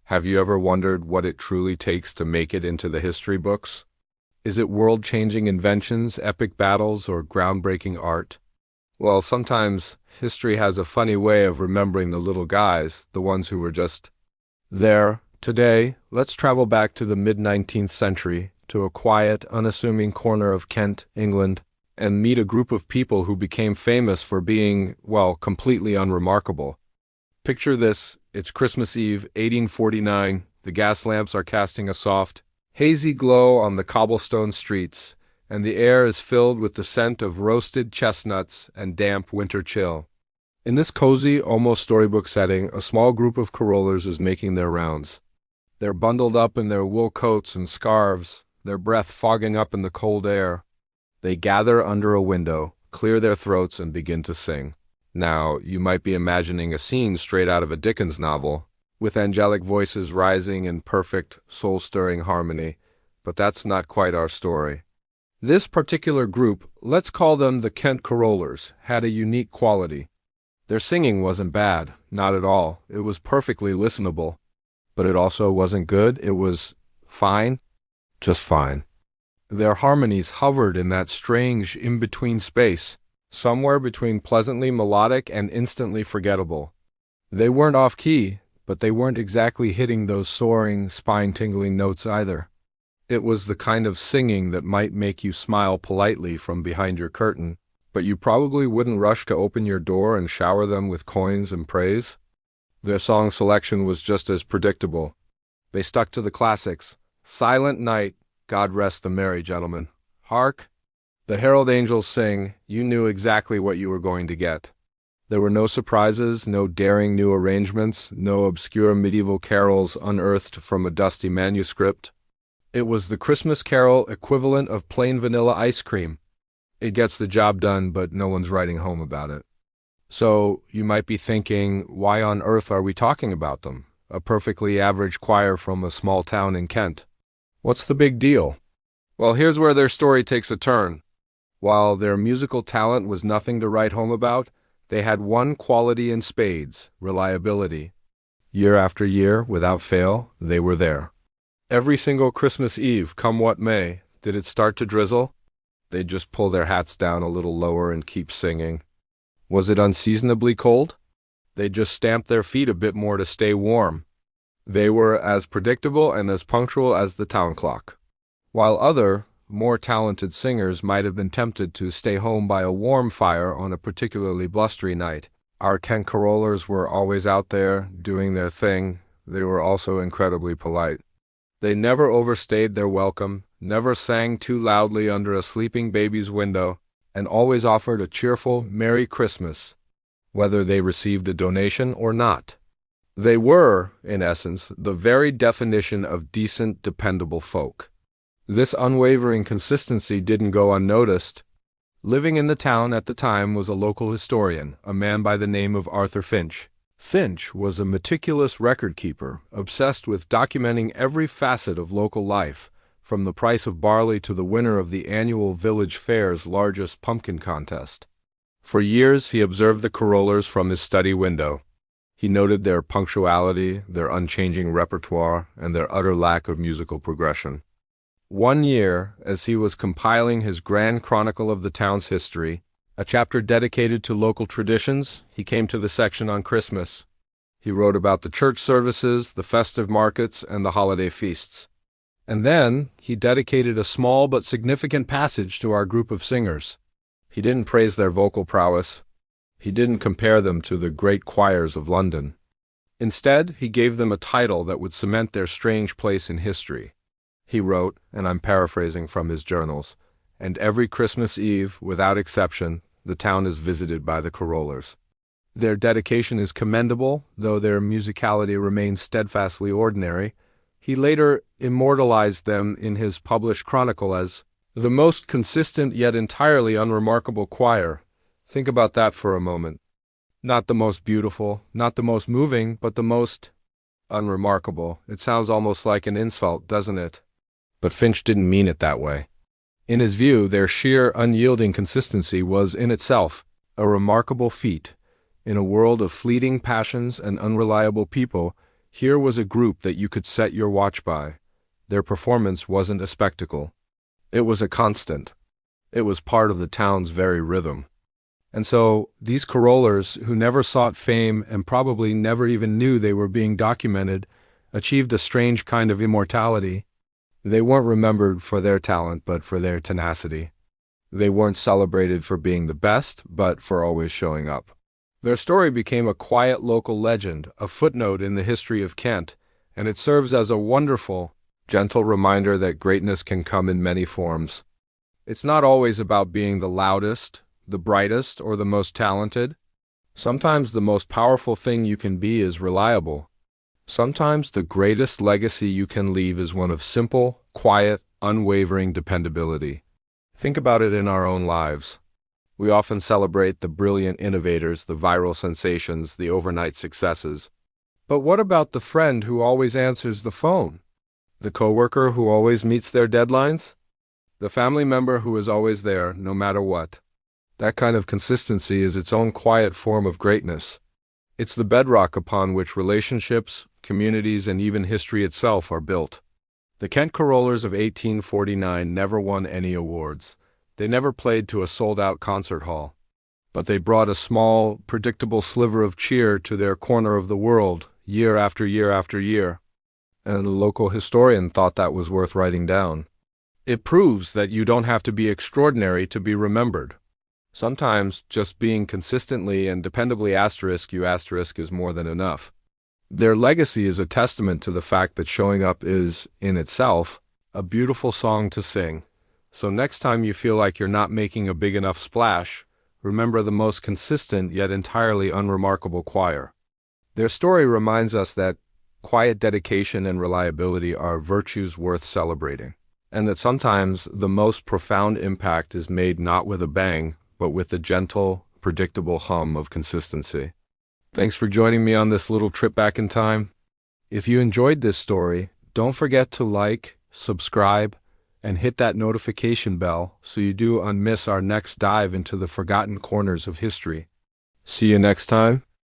Have you ever wondered what it truly takes to make it into the history books? Is it world-changing inventions, epic battles, or groundbreaking art? Well, sometimes history has a funny way of remembering the little guys, the ones who were just there. Today, let's travel back to the mid-19th century, to a quiet, unassuming corner of Kent, England, and meet a group of people who became famous for being, well, completely unremarkable. Picture this. It's Christmas Eve, 1849. The gas lamps are casting a soft, hazy glow on the cobblestone streets, and the air is filled with the scent of roasted chestnuts and damp winter chill. In this cozy, almost storybook setting, a small group of carollers is making their rounds. They're bundled up in their wool coats and scarves, their breath fogging up in the cold air. They gather under a window, clear their throats, and begin to sing. Now, you might be imagining a scene straight out of a Dickens novel, with angelic voices rising in perfect, soul-stirring harmony, but that's not quite our story. This particular group, let's call them the Kent Carollers, had a unique quality. Their singing wasn't bad, not at all. It was perfectly listenable. But it also wasn't good. It was fine, just fine. Their harmonies hovered in that strange in-between space, somewhere between pleasantly melodic and instantly forgettable. They weren't off-key, but they weren't exactly hitting those soaring, spine-tingling notes either. It was the kind of singing that might make you smile politely from behind your curtain, but you probably wouldn't rush to open your door and shower them with coins and praise. Their song selection was just as predictable. They stuck to the classics. Silent Night, God Rest the Merry Gentlemen. Hark! The herald angels sing, you knew exactly what you were going to get. There were no surprises, no daring new arrangements, no obscure medieval carols unearthed from a dusty manuscript. It was the Christmas carol equivalent of plain vanilla ice cream. It gets the job done, but no one's writing home about it. So, you might be thinking, why on earth are we talking about them? A perfectly average choir from a small town in Kent. What's the big deal? Well, here's where their story takes a turn. While their musical talent was nothing to write home about, they had one quality in spades: reliability. Year after year, without fail, they were there. Every single Christmas Eve, come what may. Did it start to drizzle? They'd just pull their hats down a little lower and keep singing. Was it unseasonably cold? They'd just stamp their feet a bit more to stay warm. They were as predictable and as punctual as the town clock. While other, more talented singers might have been tempted to stay home by a warm fire on a particularly blustery night, our Kent Carollers were always out there, doing their thing. They were also incredibly polite. They never overstayed their welcome, never sang too loudly under a sleeping baby's window, and always offered a cheerful Merry Christmas, whether they received a donation or not. They were, in essence, the very definition of decent, dependable folk. This unwavering consistency didn't go unnoticed. Living in the town at the time was a local historian, a man by the name of Arthur Finch. Finch was a meticulous record-keeper, obsessed with documenting every facet of local life, from the price of barley to the winner of the annual village fair's largest pumpkin contest. For years he observed the Carollers from his study window. He noted their punctuality, their unchanging repertoire, and their utter lack of musical progression. One year, as he was compiling his grand chronicle of the town's history, a chapter dedicated to local traditions, he came to the section on Christmas. He wrote about the church services, the festive markets, and the holiday feasts. And then, he dedicated a small but significant passage to our group of singers. He didn't praise their vocal prowess. He didn't compare them to the great choirs of London. Instead, he gave them a title that would cement their strange place in history. He wrote, and I'm paraphrasing from his journals, and every Christmas Eve, without exception, the town is visited by the Carollers. Their dedication is commendable, though their musicality remains steadfastly ordinary. He later immortalized them in his published chronicle as the most consistent yet entirely unremarkable choir. Think about that for a moment. Not the most beautiful, not the most moving, but the most unremarkable. It sounds almost like an insult, doesn't it? But Finch didn't mean it that way. In his view, their sheer, unyielding consistency was in itself a remarkable feat. In a world of fleeting passions and unreliable people, Here was a group that you could set your watch by. Their performance wasn't a spectacle. It was a constant. It was part of the town's very rhythm. And so, these carollers, who never sought fame and probably never even knew they were being documented, achieved a strange kind of immortality. They weren't remembered for their talent, but for their tenacity. They weren't celebrated for being the best, but for always showing up. Their story became a quiet local legend, a footnote in the history of Kent, and it serves as a wonderful, gentle reminder that greatness can come in many forms. It's not always about being the loudest, the brightest, or the most talented. Sometimes the most powerful thing you can be is reliable. Sometimes the greatest legacy you can leave is one of simple, quiet, unwavering dependability. Think about it in our own lives. We often celebrate the brilliant innovators, the viral sensations, the overnight successes. But what about the friend who always answers the phone? The coworker who always meets their deadlines? The family member who is always there, no matter what? That kind of consistency is its own quiet form of greatness. It's the bedrock upon which relationships, communities, and even history itself are built. The Kent Carollers of 1849 never won any awards. They never played to a sold-out concert hall. But they brought a small, predictable sliver of cheer to their corner of the world, year after year after year. And a local historian thought that was worth writing down. It proves that you don't have to be extraordinary to be remembered. Sometimes just being consistently and dependably *U* is more than enough. Their legacy is a testament to the fact that showing up is, in itself, a beautiful song to sing. So next time you feel like you're not making a big enough splash, remember the most consistent yet entirely unremarkable choir. Their story reminds us that quiet dedication and reliability are virtues worth celebrating, and that sometimes the most profound impact is made not with a bang, but with the gentle, predictable hum of consistency. Thanks for joining me on this little trip back in time. If you enjoyed this story, don't forget to like, subscribe, and hit that notification bell so you don't miss our next dive into the forgotten corners of history. See you next time.